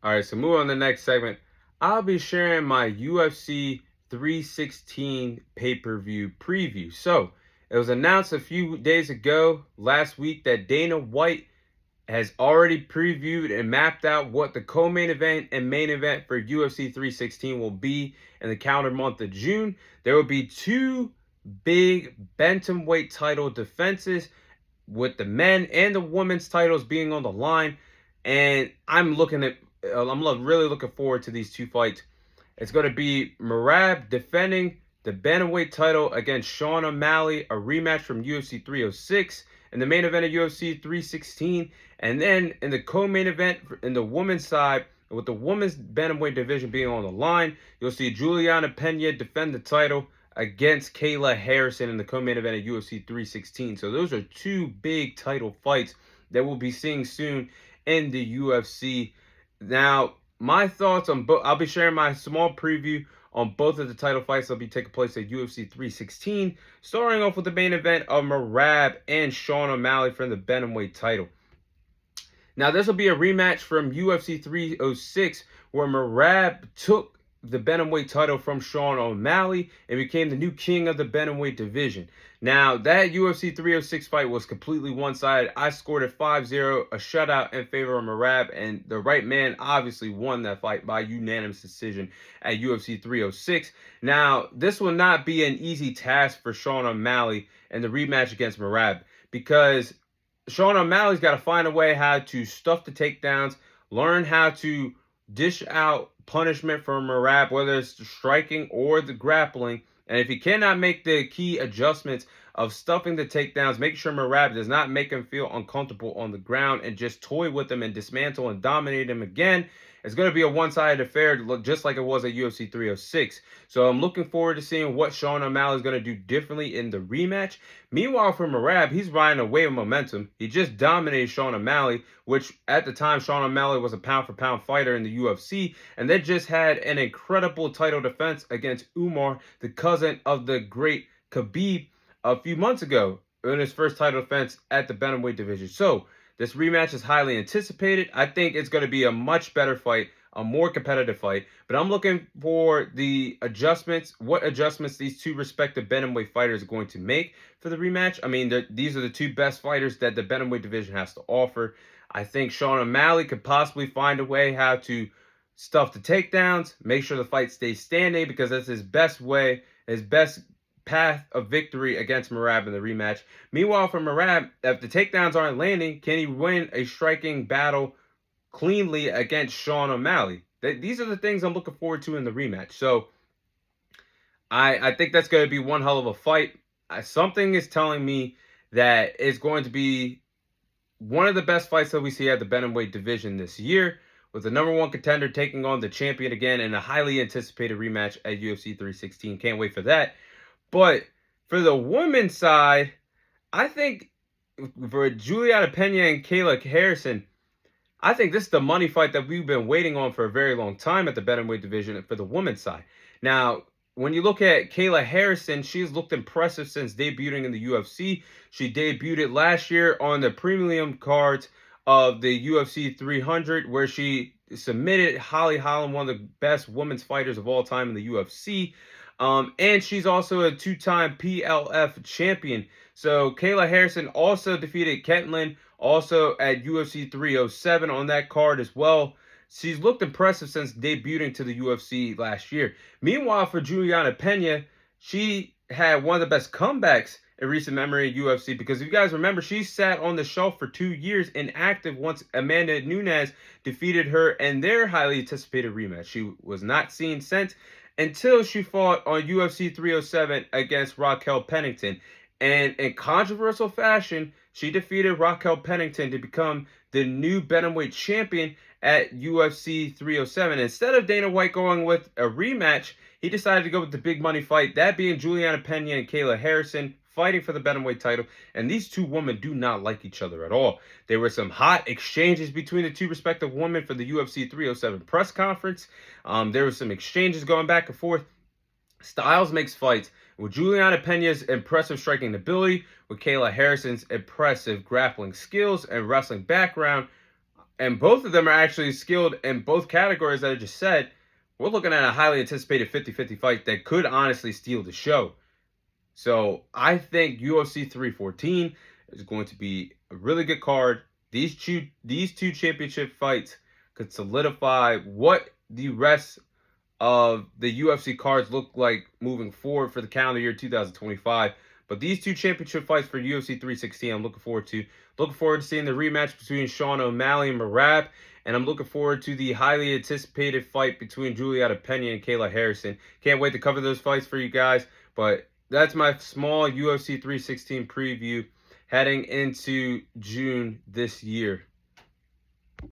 All right, so move on to the next segment. I'll be sharing my UFC 316 pay-per-view preview. So, it was announced a few days ago, last week, that Dana White has already previewed and mapped out what the co-main event and main event for UFC 316 will be in the calendar month of June. There will be two big bantamweight title defenses with the men and the women's titles being on the line. And I'm really looking forward to these two fights. It's going to be Merab defending the bantamweight title against Sean O'Malley, a rematch from UFC 306 in the main event of UFC 316. And then in the co-main event in the women's side, with the women's bantamweight division being on the line, you'll see Juliana Pena defend the title against Kayla Harrison in the co-main event of UFC 316. So those are two big title fights that we'll be seeing soon in the UFC. Now, my thoughts on both, I'll be sharing my small preview on both of the title fights that'll be taking place at UFC 316, starting off with the main event of Merab and Sean O'Malley for the bantamweight title. Now, this will be a rematch from UFC 306, where Merab took the bantamweight title from Sean O'Malley and became the new king of the bantamweight division. Now, that UFC 306 fight was completely one-sided. I scored it 5-0, a shutout in favor of Merab, and the right man obviously won that fight by unanimous decision at UFC 306. Now, this will not be an easy task for Sean O'Malley in the rematch against Merab, because Sean O'Malley's got to find a way how to stuff the takedowns, learn how to dish out punishment for Merab, whether it's the striking or the grappling. And if he cannot make the key adjustments of stuffing the takedowns, making sure Merab does not make him feel uncomfortable on the ground and just toy with him and dismantle and dominate him again, it's going to be a one-sided affair, just like it was at UFC 306. So I'm looking forward to seeing what Sean O'Malley is going to do differently in the rematch. Meanwhile, for Merab, he's riding a wave of momentum. He just dominated Sean O'Malley, which at the time, Sean O'Malley was a pound-for-pound fighter in the UFC, and they just had an incredible title defense against Umar, the cousin of the great Khabib, a few months ago in his first title defense at the bantamweight division. So this rematch is highly anticipated. I think it's going to be a much better fight, a more competitive fight. But I'm looking for the adjustments, what adjustments these two respective bantamweight fighters are going to make for the rematch. I mean, these are the two best fighters that the bantamweight division has to offer. I think Sean O'Malley could possibly find a way how to stuff the takedowns, make sure the fight stays standing, because that's his best way, his best path of victory against Merab in the rematch. Meanwhile, for Merab, if the takedowns aren't landing, can he win a striking battle cleanly against Sean O'Malley? These are the things I'm looking forward to in the rematch. So I think that's going to be one hell of a fight. Something is telling me that it's going to be one of the best fights that we see at the bantamweight division this year, with the number one contender taking on the champion again in a highly anticipated rematch at UFC 316. Can't wait for that. But for the women's side, I think for Juliana Pena and Kayla Harrison, I think this is the money fight that we've been waiting on for a very long time at the bantamweight division for the women's side. Now, when you look at Kayla Harrison, she's looked impressive since debuting in the UFC. She debuted last year on the premium cards of the UFC 300, where she submitted Holly Holland, one of the best women's fighters of all time in the UFC. And she's also a two-time PLF champion. So Kayla Harrison also defeated Ketlin, also at UFC 307 on that card as well. She's looked impressive since debuting to the UFC last year. Meanwhile, for Juliana Pena, she had one of the best comebacks in recent memory at UFC, because if you guys remember, she sat on the shelf for 2 years inactive once Amanda Nunes defeated her in their highly anticipated rematch. She was not seen since, until she fought on UFC 307 against Raquel Pennington. And in controversial fashion, she defeated Raquel Pennington to become the new bantamweight champion at UFC 307. Instead of Dana White going with a rematch, he decided to go with the big money fight, that being Juliana Pena and Kayla Harrison fighting for the bantamweight title. And these two women do not like each other at all. There were some hot exchanges between the two respective women for the UFC 307 press conference. There were some exchanges going back and forth. Styles makes fights. With Juliana Pena's impressive striking ability, with Kayla Harrison's impressive grappling skills and wrestling background, And both of them are actually skilled in both categories that I just said. We're looking at a highly anticipated 50-50 fight that could honestly steal the show. So I think UFC 314 is going to be a really good card. These two championship fights could solidify what the rest of the UFC cards look like moving forward for the calendar year 2025. But these two championship fights for UFC 316, I'm looking forward to. Looking forward to seeing the rematch between Sean O'Malley and Marab. And I'm looking forward to the highly anticipated fight between Julieta Pena and Kayla Harrison. Can't wait to cover those fights for you guys. But that's my small UFC 316 preview heading into June this year.